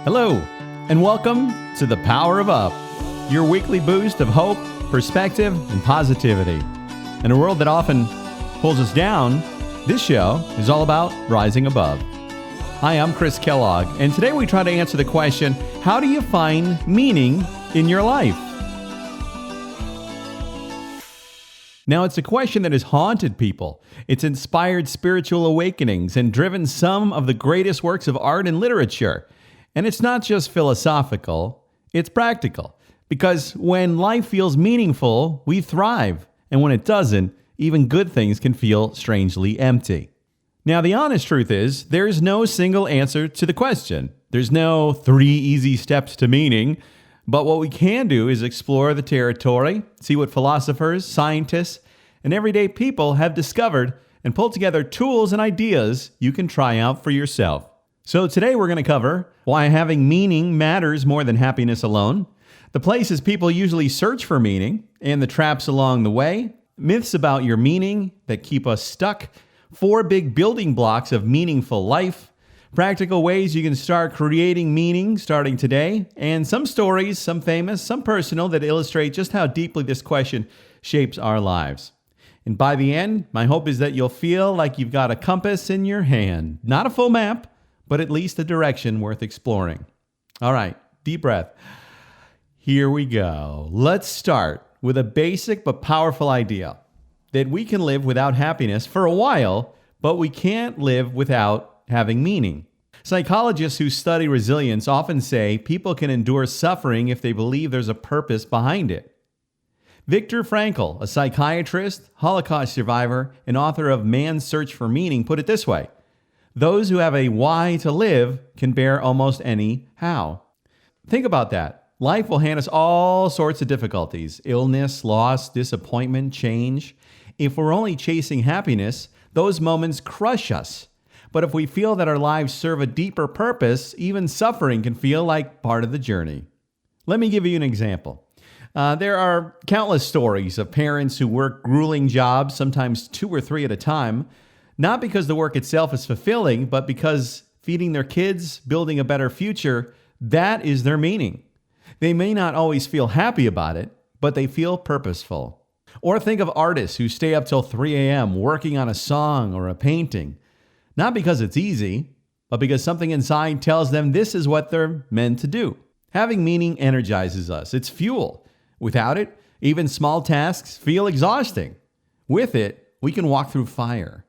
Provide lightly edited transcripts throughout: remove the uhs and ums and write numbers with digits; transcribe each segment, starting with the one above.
Hello, and welcome to The Power of Up, your weekly boost of hope, perspective, and positivity. In a world that often pulls us down, this show is all about rising above. Hi, I'm Chris Kellogg, and today we try to answer the question, how do you find meaning in your life? Now, it's a question that has haunted people. It's inspired spiritual awakenings and driven some of the greatest works of art and literature. And it's not just philosophical, it's practical. Because when life feels meaningful, we thrive. And when it doesn't, even good things can feel strangely empty. Now, the honest truth is, there's no single answer to the question. There's no 3 easy steps to meaning. But what we can do is explore the territory, see what philosophers, scientists, and everyday people have discovered, and pull together tools and ideas you can try out for yourself. So today we're going to cover why having meaning matters more than happiness alone, the places people usually search for meaning, and the traps along the way, myths about your meaning that keep us stuck, 4 big building blocks of meaningful life, practical ways you can start creating meaning starting today, and some stories, some famous, some personal, that illustrate just how deeply this question shapes our lives. And by the end, my hope is that you'll feel like you've got a compass in your hand. Not a full map, but at least a direction worth exploring. All right, deep breath. Here we go. Let's start with a basic but powerful idea that we can live without happiness for a while, but we can't live without having meaning. Psychologists who study resilience often say people can endure suffering if they believe there's a purpose behind it. Viktor Frankl, a psychiatrist, Holocaust survivor, and author of Man's Search for Meaning, put it this way: those who have a why to live can bear almost any how. Think about that. Life will hand us all sorts of difficulties: illness, loss, disappointment, change. If we're only chasing happiness, those moments crush us. But if we feel that our lives serve a deeper purpose, even suffering can feel like part of the journey. Let me give you an example. There are countless stories of parents who work grueling jobs, sometimes 2 or 3 at a time, not because the work itself is fulfilling, but because feeding their kids, building a better future, that is their meaning. They may not always feel happy about it, but they feel purposeful. Or think of artists who stay up till 3 a.m. working on a song or a painting, not because it's easy, but because something inside tells them this is what they're meant to do. Having meaning energizes us. It's fuel. Without it, even small tasks feel exhausting. With it, we can walk through fire.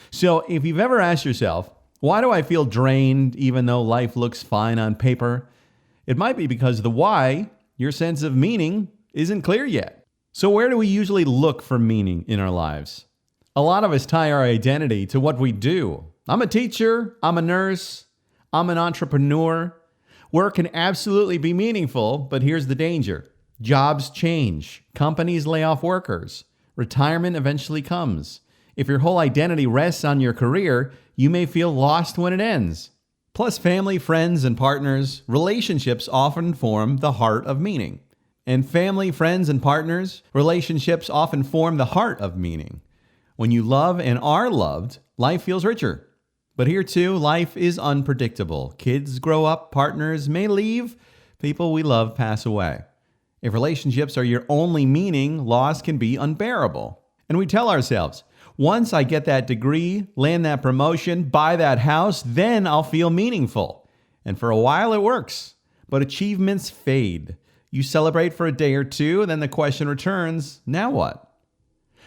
So if you've ever asked yourself, why do I feel drained even though life looks fine on paper? It might be because the why, your sense of meaning, isn't clear yet. So where do we usually look for meaning in our lives? A lot of us tie our identity to what we do. I'm a teacher, I'm a nurse, I'm an entrepreneur. Work can absolutely be meaningful, but here's the danger. Jobs change. Companies lay off workers. Retirement eventually comes. If your whole identity rests on your career, you may feel lost when it ends. Plus, family, friends, and partners, relationships often form the heart of meaning. And family, friends, and partners, relationships often form the heart of meaning. When you love and are loved, life feels richer. But here too, life is unpredictable. Kids grow up, partners may leave, people we love pass away. If relationships are your only meaning, loss can be unbearable. And we tell ourselves, once I get that degree, land that promotion, buy that house, then I'll feel meaningful. And for a while it works, but achievements fade. You celebrate for a day or two, then the question returns, now what?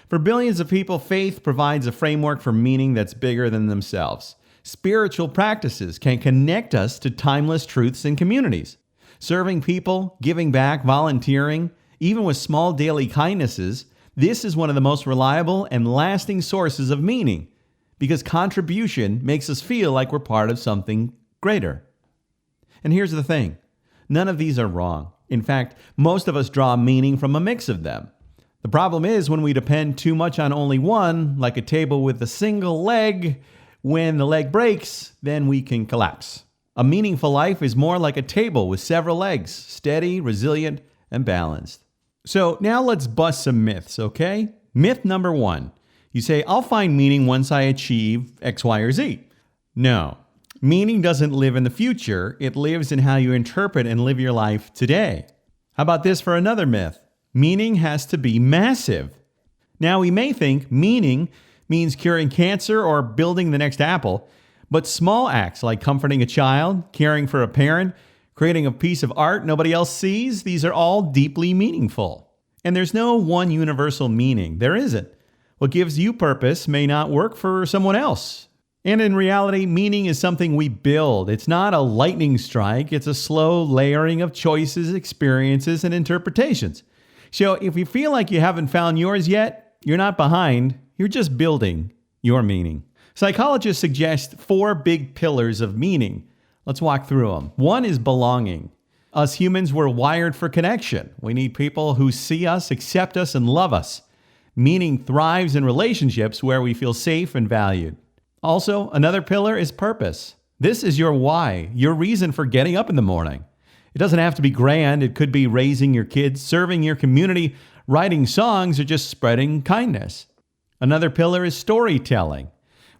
For billions of people, faith provides a framework for meaning that's bigger than themselves. Spiritual practices can connect us to timeless truths and communities. Serving people, giving back, volunteering, even with small daily kindnesses, this is one of the most reliable and lasting sources of meaning because contribution makes us feel like we're part of something greater. And here's the thing, none of these are wrong. In fact, most of us draw meaning from a mix of them. The problem is when we depend too much on only one, like a table with a single leg, when the leg breaks, then we can collapse. A meaningful life is more like a table with several legs, steady, resilient, and balanced. So now let's bust some myths, okay? Myth number 1. You say, I'll find meaning once I achieve X, Y, or Z. No. Meaning doesn't live in the future, it lives in how you interpret and live your life today. How about this for another myth? Meaning has to be massive. Now, we may think meaning means curing cancer or building the next Apple, but small acts like comforting a child, caring for a parent, creating a piece of art nobody else sees, these are all deeply meaningful. And there's no one universal meaning. There isn't. What gives you purpose may not work for someone else. And in reality, meaning is something we build. It's not a lightning strike. It's a slow layering of choices, experiences, and interpretations. So if you feel like you haven't found yours yet, you're not behind. You're just building your meaning. Psychologists suggest 4 big pillars of meaning. Let's walk through them. 1 is belonging. Us humans were wired for connection. We need people who see us, accept us, and love us. Meaning thrives in relationships where we feel safe and valued. Also, another pillar is purpose. This is your why, your reason for getting up in the morning. It doesn't have to be grand. It could be raising your kids, serving your community, writing songs, or just spreading kindness. Another pillar is storytelling.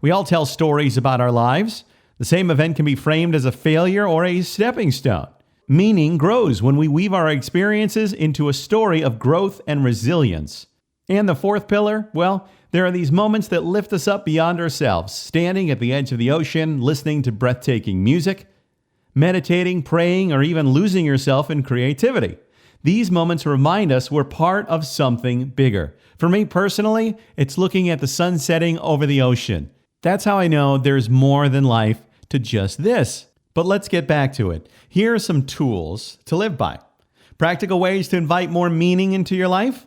We all tell stories about our lives. The same event can be framed as a failure or a stepping stone. Meaning grows when we weave our experiences into a story of growth and resilience. And the 4th pillar, well, there are these moments that lift us up beyond ourselves, standing at the edge of the ocean, listening to breathtaking music, meditating, praying, or even losing yourself in creativity. These moments remind us we're part of something bigger. For me personally, it's looking at the sun setting over the ocean. That's how I know there's more than life to just this. But let's get back to it. Here are some tools to live by. Practical ways to invite more meaning into your life.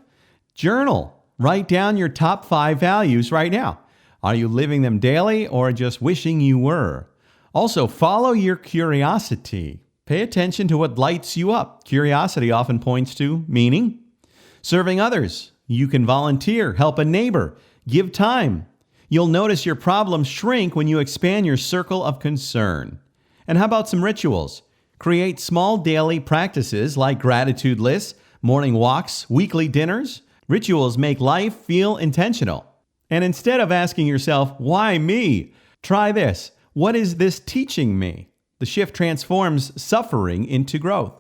Journal. Write down your top 5 values right now. Are you living them daily or just wishing you were? Also, follow your curiosity. Pay attention to what lights you up. Curiosity often points to meaning. Serving others. You can volunteer, help a neighbor, give time. You'll notice your problems shrink when you expand your circle of concern. And how about some rituals? Create small daily practices like gratitude lists, morning walks, weekly dinners. Rituals make life feel intentional. And instead of asking yourself, why me? Try this. What is this teaching me? The shift transforms suffering into growth.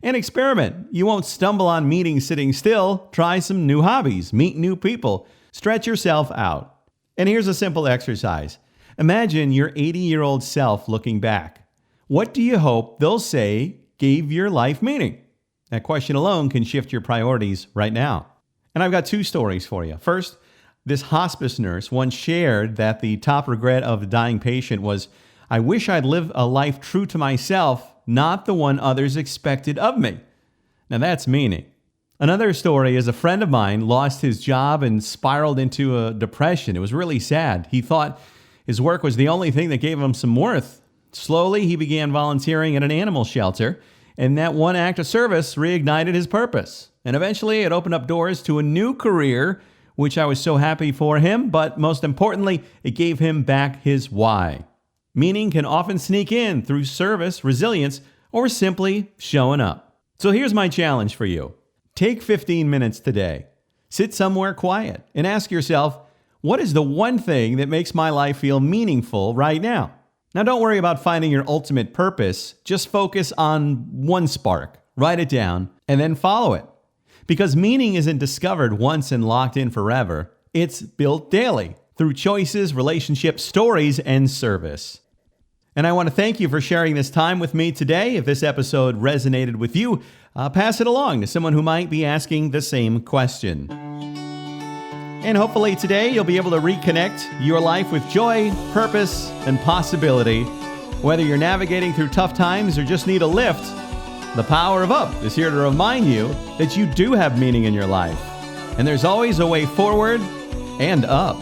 And experiment. You won't stumble on meetings sitting still. Try some new hobbies. Meet new people. Stretch yourself out. And here's a simple exercise. Imagine your 80-year-old self looking back. What do you hope they'll say gave your life meaning? That question alone can shift your priorities right now. And I've got 2 stories for you. First, this hospice nurse once shared that the top regret of a dying patient was, I wish I'd lived a life true to myself, not the one others expected of me. Now that's meaning. Another story is a friend of mine lost his job and spiraled into a depression. It was really sad. He thought his work was the only thing that gave him some worth. Slowly, he began volunteering at an animal shelter, and that one act of service reignited his purpose. And eventually, it opened up doors to a new career, which I was so happy for him, but most importantly, it gave him back his why. Meaning can often sneak in through service, resilience, or simply showing up. So here's my challenge for you. Take 15 minutes today. Sit somewhere quiet and ask yourself, what is the one thing that makes my life feel meaningful right now? Now, don't worry about finding your ultimate purpose. Just focus on one spark, write it down, and then follow it. Because meaning isn't discovered once and locked in forever. It's built daily through choices, relationships, stories, and service. And I want to thank you for sharing this time with me today. If this episode resonated with you, pass it along to someone who might be asking the same question. And hopefully today you'll be able to reconnect your life with joy, purpose, and possibility. Whether you're navigating through tough times or just need a lift, the power of up is here to remind you that you do have meaning in your life. And there's always a way forward and up.